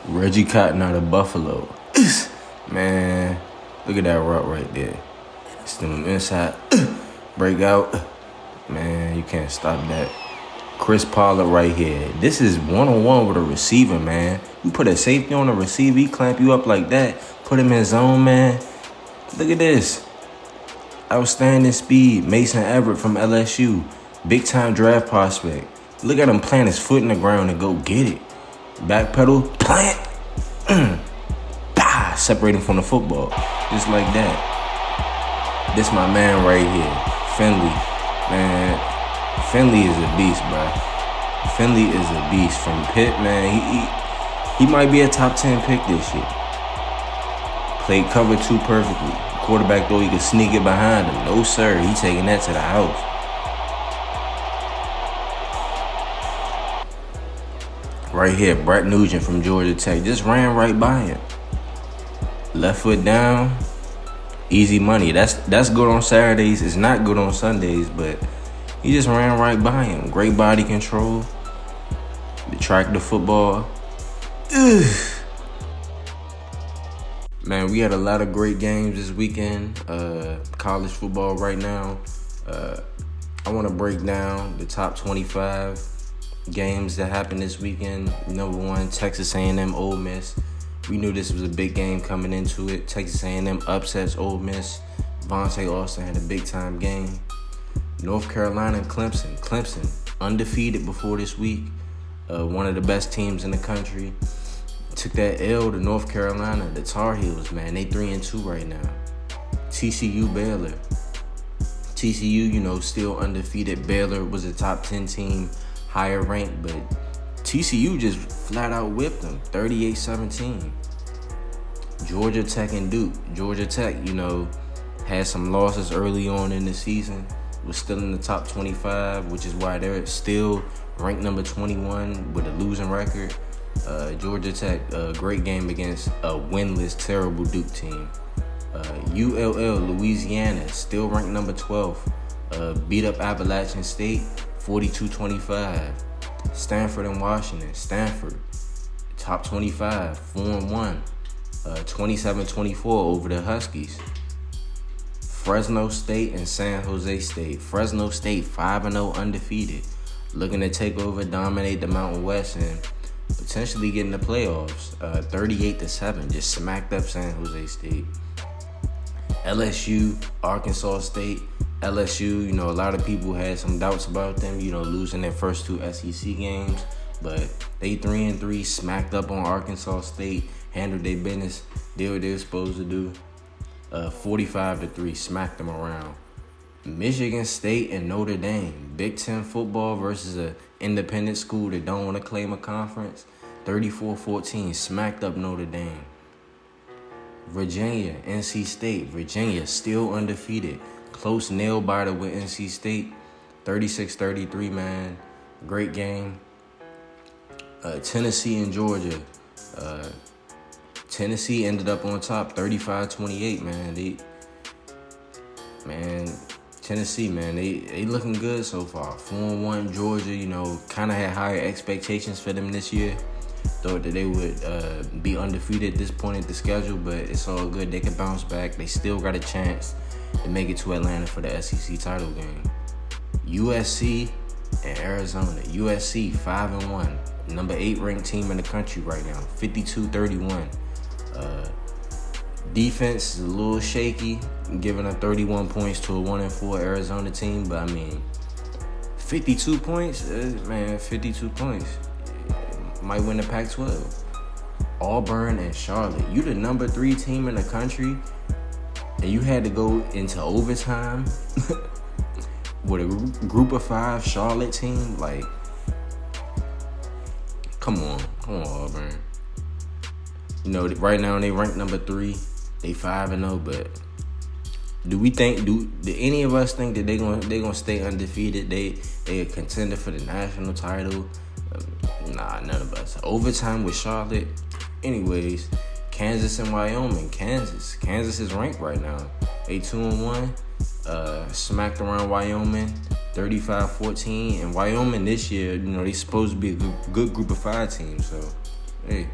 Reggie Cotton out of Buffalo. Man, look at that route right there. It's them inside breakout. Man, you can't stop that. Chris Pollard right here. This is one-on-one with a receiver, man. You put a safety on a receiver, he clamp you up like that. Put him in zone, man. Look at this. Outstanding speed. Mason Everett from LSU. Big-time draft prospect. Look at him plant his foot in the ground and go get it. Backpedal, plant. Bah, separating from the football. Just like that. This my man right here. Finley. Man, Finley is a beast, bro. Finley is a beast from Pitt, man. He might be a top 10 pick this year. Played cover 2 perfectly. Quarterback, though, he could sneak it behind him. No, sir. He taking that to the house. Right here, Brett Nugent from Georgia Tech. Just ran right by him. Left foot down. Easy money. That's good on Saturdays. It's not good on Sundays, but he just ran right by him. Great body control. The track the football. Ugh. Man, we had a lot of great games this weekend. College football right now. I want to break down the top 25 games that happened this weekend. Number 1, Texas A&M Ole Miss. We knew this was a big game coming into it. Texas A&M upsets Ole Miss. Vontae Austin had a big-time game. North Carolina and Clemson. Clemson, undefeated before this week. One of the best teams in the country. Took that L to North Carolina. The Tar Heels, man, they 3-2 right now. TCU Baylor. TCU, still undefeated. Baylor was a top 10 team, higher ranked, but TCU just flat out whipped them, 38-17. Georgia Tech and Duke. Georgia Tech, had some losses early on in the season. Was still in the top 25, which is why they're still ranked number 21 with a losing record. Georgia Tech, great game against a winless, terrible Duke team. ULL, Louisiana, still ranked number 12. Beat up Appalachian State, 42-25. Stanford and Washington. Stanford, top 25, 4-1. 27-24 over the Huskies. Fresno State and San Jose State. Fresno State, 5-0 undefeated. Looking to take over, dominate the Mountain West, and potentially get in the playoffs. 38-7, just smacked up San Jose State. LSU, Arkansas State. LSU, a lot of people had some doubts about them, losing their first 2 SEC games. But they 3-3, smacked up on Arkansas State, handled their business, did what they were supposed to do. 45-3, smacked them around. Michigan State and Notre Dame. Big Ten football versus an independent school that don't want to claim a conference. 34-14, smacked up Notre Dame. Virginia, NC State. Virginia still undefeated. Close nail biter with NC State. 36-33, man. Great game. Tennessee and Georgia. Tennessee ended up on top, 35-28, man. Tennessee, man, they looking good so far. 4-1. Georgia, kind of had higher expectations for them this year. Thought that they would be undefeated at this point in the schedule, but it's all good. They can bounce back. They still got a chance to make it to Atlanta for the SEC title game. USC and Arizona. USC 5-1. Number 8 ranked team in the country right now. 52-31. Defense is a little shaky, giving up 31 points to a 1-4 Arizona team. But 52 points, 52 points. Might win the Pac-12. Auburn and Charlotte. You the number 3 team in the country, and you had to go into overtime with a group of 5 Charlotte team. Come on, Auburn. Right now they ranked number 3. They 5-0, but do any of us think that they gonna stay undefeated? They a contender for the national title? Nah, none of us. Overtime with Charlotte. Anyways, Kansas and Wyoming. Kansas is ranked right now. They 2-1. Smacked around Wyoming, 35-14. And Wyoming this year, they supposed to be a good group of 5 teams. So, hey,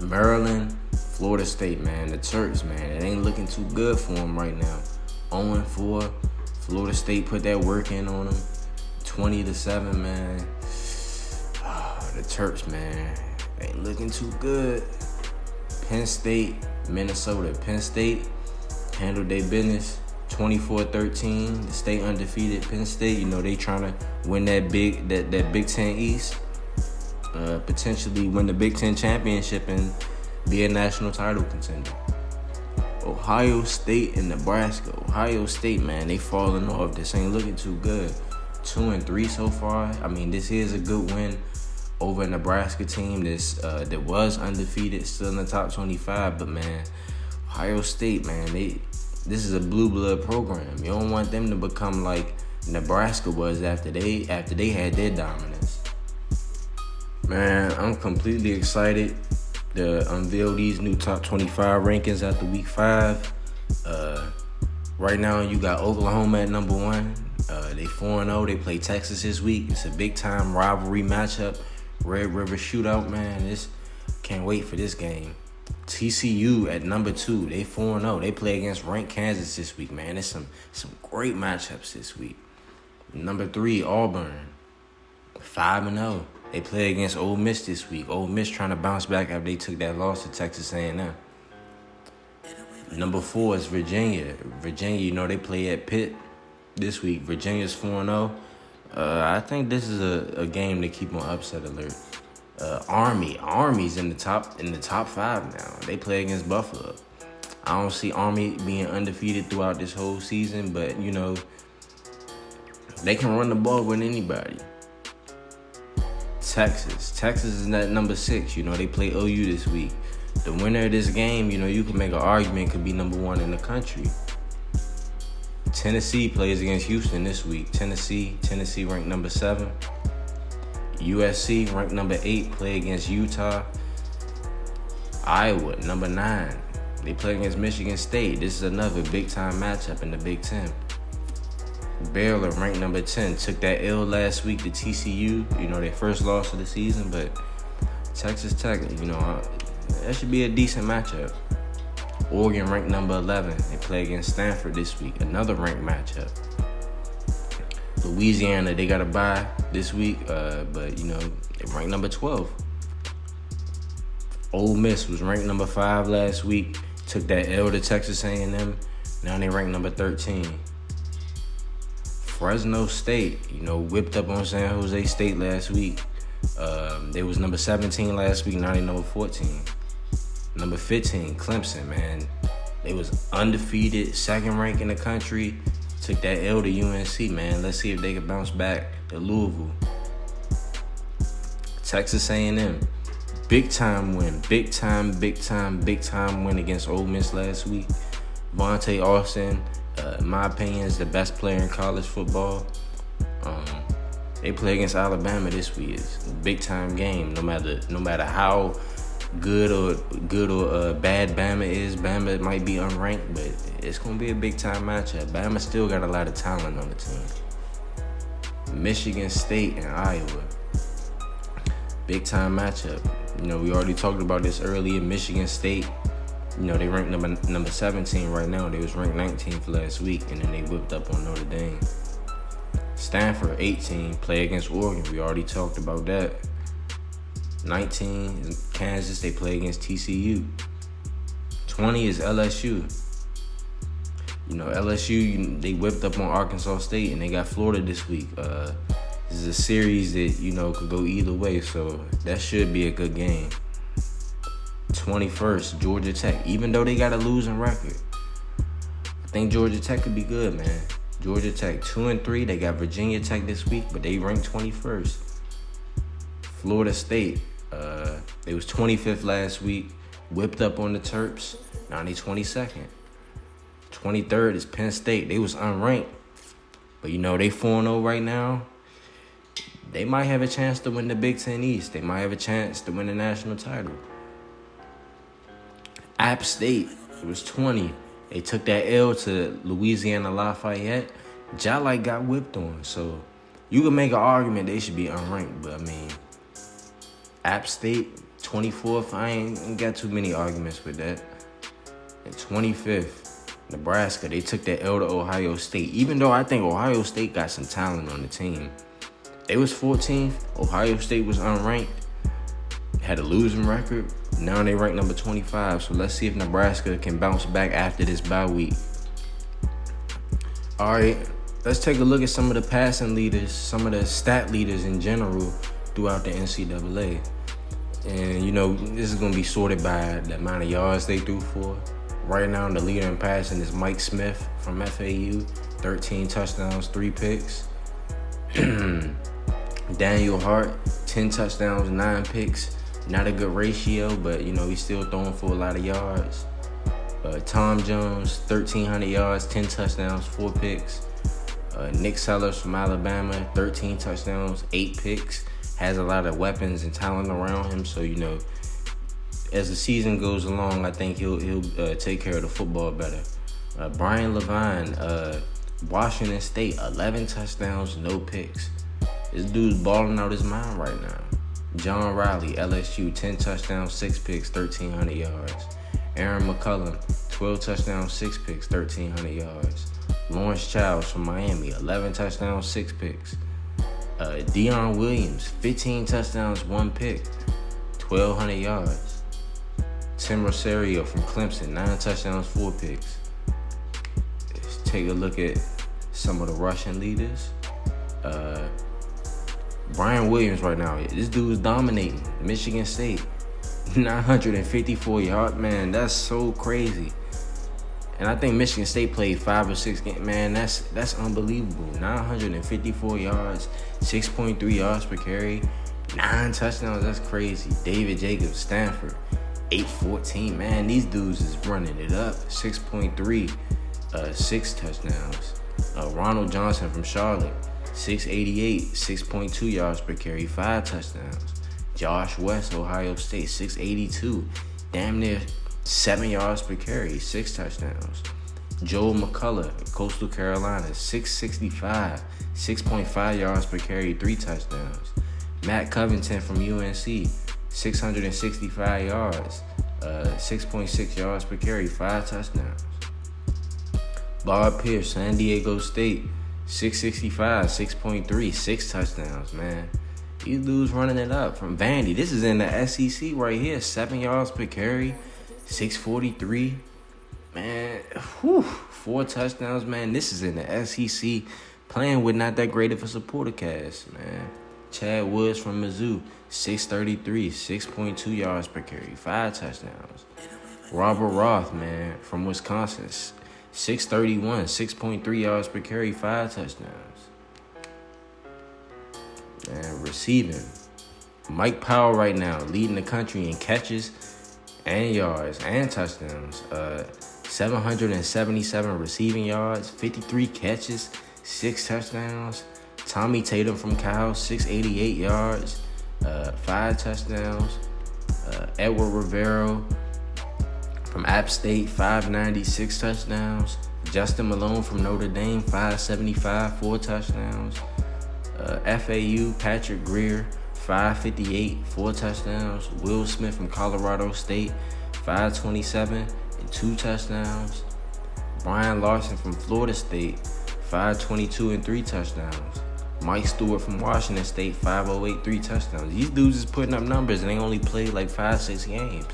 Maryland, Florida State, man. The Terps, man. It ain't looking too good for them right now. 0-4. Florida State put that work in on them. 20-7, man. The Terps, man. Ain't looking too good. Penn State, Minnesota. Penn State handled their business. 24-13. The state undefeated Penn State. They trying to win that Big Ten East. Potentially win the Big Ten championship and be a national title contender. Ohio State and Nebraska. Ohio State, man, they falling off. This ain't looking too good. 2-3 so far. I mean, this is a good win over a Nebraska team that was undefeated, still in the top 25. But man, Ohio State, man, this is a blue blood program. You don't want them to become like Nebraska was after they had their dominance. Man, I'm completely excited to unveil these new top 25 rankings after week 5. Right now, you got Oklahoma at number 1. They 4-0. They play Texas this week. It's a big-time rivalry matchup. Red River Shootout, man. Can't wait for this game. TCU at number 2. They 4-0. They play against ranked Kansas this week, man. There's some great matchups this week. Number 3, Auburn. 5-0. They play against Ole Miss this week. Ole Miss trying to bounce back after they took that loss to Texas A&M. Number 4 is Virginia. Virginia, they play at Pitt this week. Virginia's 4-0. I think this is a game to keep on upset alert. Army's in the top 5 now. They play against Buffalo. I don't see Army being undefeated throughout this whole season, but they can run the ball with anybody. Texas is at number 6. They play OU this week. The winner of this game, you can make an argument could be number 1 in the country. Tennessee plays against Houston this week. Tennessee ranked number 7. USC ranked number 8, play against Utah. Iowa, number 9. They play against Michigan State. This is another big-time matchup in the Big Ten. Baylor, ranked number 10, took that L last week to TCU. Their first loss of the season, but Texas Tech, that should be a decent matchup. Oregon, ranked number 11. They play against Stanford this week. Another ranked matchup. Louisiana, they got a bye this week, but they ranked number 12. Ole Miss was ranked number 5 last week. Took that L to Texas A&M. Now they ranked number 13. Fresno State, whipped up on San Jose State last week. They was number 17 last week. Now they number 14. Number 15, Clemson, man. They was undefeated, 2nd rank in the country. Took that L to UNC, man. Let's see if they can bounce back to Louisville. Texas A&M, big time win. Big time win against Ole Miss last week. Vontae Austin, in my opinion, is the best player in college football. They play against Alabama this week. It's a big time game. No matter how good or bad Bama is, Bama might be unranked, but it's gonna be a big time matchup. Bama still got a lot of talent on the team. Michigan State and Iowa, big time matchup. We already talked about this earlier. Michigan State, they ranked number 17 right now. They was ranked 19th last week, and then they whipped up on Notre Dame. Stanford, 18, play against Oregon. We already talked about that. 19 is Kansas. They play against TCU. 20 is LSU. LSU, they whipped up on Arkansas State, and they got Florida this week. This is a series that, could go either way, so that should be a good game. 21st, Georgia Tech. Even though they got a losing record, I think Georgia Tech could be good, man. Georgia Tech 2-3. They got Virginia Tech this week, but they ranked 21st. Florida State, they was 25th last week, whipped up on the Terps. Now they 22nd. 23rd is Penn State. They was unranked, but they 4-0 right now. They might have a chance to win the Big Ten East. They might have a chance to win the national title. App State, it was 20. They took that L to Louisiana Lafayette. Jalike got whipped on. So you can make an argument they should be unranked. But, App State, 24th, I ain't got too many arguments with that. And 25th, Nebraska, they took that L to Ohio State. Even though I think Ohio State got some talent on the team. They was 14th. Ohio State was unranked. Had a losing record. Now they ranked number 25. So let's see if Nebraska can bounce back after this bye week. All right, let's take a look at some of the passing leaders, some of the stat leaders in general throughout the NCAA. And, this is going to be sorted by the amount of yards they threw for. Right now, the leader in passing is Mike Smith from FAU, 13 touchdowns, 3 picks. Daniel Hart, 10 touchdowns, 9 picks. Not a good ratio, but, he's still throwing for a lot of yards. Tom Jones, 1,300 yards, 10 touchdowns, 4 picks. Nick Sellers from Alabama, 13 touchdowns, 8 picks. Has a lot of weapons and talent around him, so, as the season goes along, I think he'll take care of the football better. Brian Levine, Washington State, 11 touchdowns, no picks. This dude's balling out his mind right now. John Riley, LSU, 10 touchdowns, 6 picks, 1,300 yards. Aaron McCullum, 12 touchdowns, 6 picks, 1,300 yards. Lawrence Childs from Miami, 11 touchdowns, 6 picks. Deion Williams, 15 touchdowns, 1 pick, 1,200 yards. Tim Rosario from Clemson, 9 touchdowns, 4 picks. Let's take a look at some of the rushing leaders. Brian Williams right now, this dude is dominating. Michigan State, 954 yards. Man, that's so crazy. And I think Michigan State played 5 or 6 games. Man, that's unbelievable. 954 yards, 6.3 yards per carry, 9 touchdowns. That's crazy. David Jacobs, Stanford, 814. Man, these dudes is running it up. 6.3, 6 touchdowns. Ronald Johnson from Charlotte, 688, 6.2 yards per carry, 5 touchdowns. Josh West, Ohio State, 682, damn near 7 yards per carry, 6 touchdowns. Joel McCullough, Coastal Carolina, 665, 6.5 yards per carry, 3 touchdowns. Matt Covington from UNC, 665 yards, 6.6 yards per carry, 5 touchdowns. Bob Pierce, San Diego State, 665, 6.3, 6 touchdowns, man. These dudes running it up. From Vandy, this is in the SEC right here, 7 yards per carry, 643. Man, 4 touchdowns, man. This is in the SEC, playing with not that great of a supporter cast, man. Chad Woods from Mizzou, 633, 6.2 yards per carry, 5 touchdowns. Robert Roth, man, from Wisconsin, 631, 6.3 yards per carry, 5 touchdowns. And receiving, Mike Powell right now leading the country in catches and yards and touchdowns. 777 receiving yards, 53 catches, 6 touchdowns. Tommy Tatum from Cal, 688 yards, 5 touchdowns. Edward Rivero from App State, 596 touchdowns. Justin Malone from Notre Dame, 575, 4 touchdowns. FAU, Patrick Greer, 558, 4 touchdowns. Will Smith from Colorado State, 527 and 2 touchdowns. Brian Larson from Florida State, 522 and 3 touchdowns. Mike Stewart from Washington State, 508, 3 touchdowns. These dudes is putting up numbers and they only played like 5-6 games.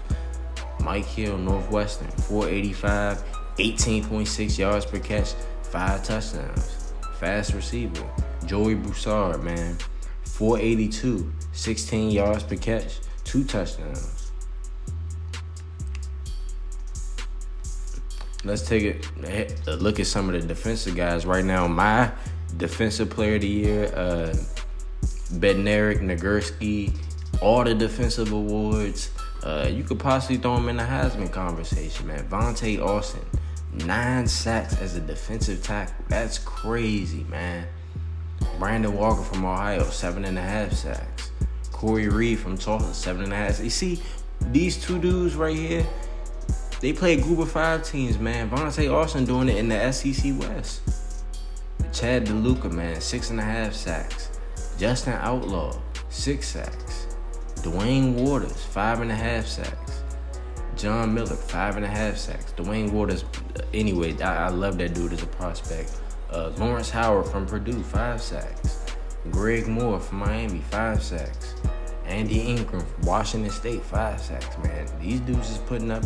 Mike Hill, Northwestern, 485, 18.6 yards per catch, 5 touchdowns. Fast receiver, Joey Broussard, man, 482, 16 yards per catch, 2 touchdowns. Let's take a look at some of the defensive guys right now. My defensive player of the year, Bednarik, Nagurski, all the defensive awards. You could possibly throw him in the Heisman conversation, man. Vontae Austin, 9 sacks as a defensive tackle. That's crazy, man. Brandon Walker from Ohio, 7.5 sacks. Corey Reed from Tulsa, 7.5. You see, these 2 dudes right here, they play group of 5 teams, man. Vontae Austin doing it in the SEC West. Chad DeLuca, man, 6.5 sacks. Justin Outlaw, 6 sacks. Dwayne Waters, 5.5 sacks. John Miller, 5.5 sacks. Dwayne Waters, anyway, I love that dude as a prospect. Lawrence Howard from Purdue, 5 sacks. Greg Moore from Miami, 5 sacks. Andy Ingram from Washington State, 5 sacks, man. These dudes is putting up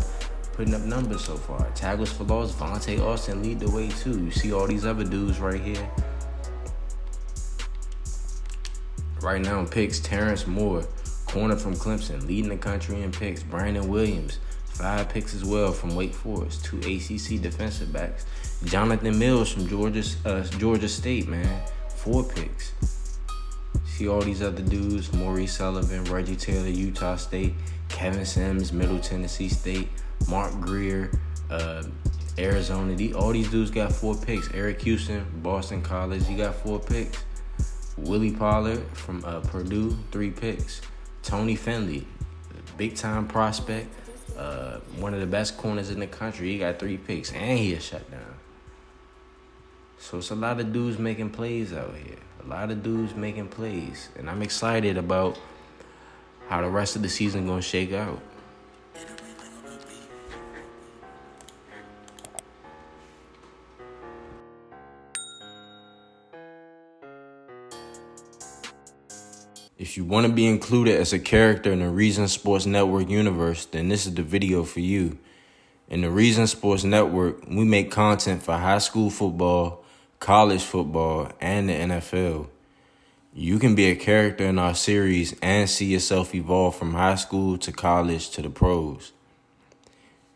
numbers so far. Tackles for loss, Vontae Austin lead the way too. You see all these other dudes right here. Right now in picks, Terrence Moore, corner from Clemson, leading the country in picks. Brandon Williams, 5 picks as well from Wake Forest. 2 ACC defensive backs. Jonathan Mills from Georgia State, man, 4 picks. See all these other dudes: Maurice Sullivan, Reggie Taylor, Utah State, Kevin Sims, Middle Tennessee State, Mark Greer, Arizona. All these dudes got 4 picks. Eric Houston, Boston College, he got 4 picks. Willie Pollard from Purdue, 3 picks. Tony Finley, big-time prospect, one of the best corners in the country. He got 3 picks, and he is shut down. So it's a lot of dudes making plays out here. A lot of dudes making plays. And I'm excited about how the rest of the season going to shake out. If you want to be included as a character in the Reason Sports Network universe, then this is the video for you. In the Reason Sports Network, we make content for high school football, college football, and the NFL. You can be a character in our series and see yourself evolve from high school to college to the pros.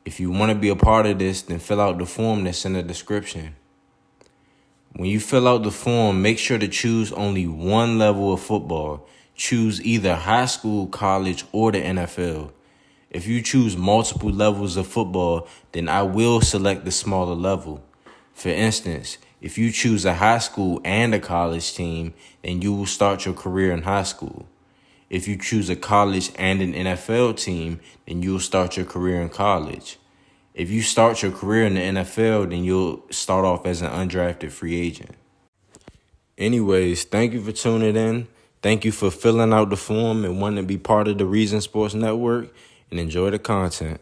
If you want to be a part of this, then fill out the form that's in the description. When you fill out the form, make sure to choose only one level of football. Choose either high school, college, or the NFL. If you choose multiple levels of football, then I will select the smaller level. For instance, if you choose a high school and a college team, then you will start your career in high school. If you choose a college and an NFL team, then you'll start your career in college. If you start your career in the NFL, then you'll start off as an undrafted free agent. Anyways, thank you for tuning in. Thank you for filling out the form and wanting to be part of the Reason Sports Network, and enjoy the content.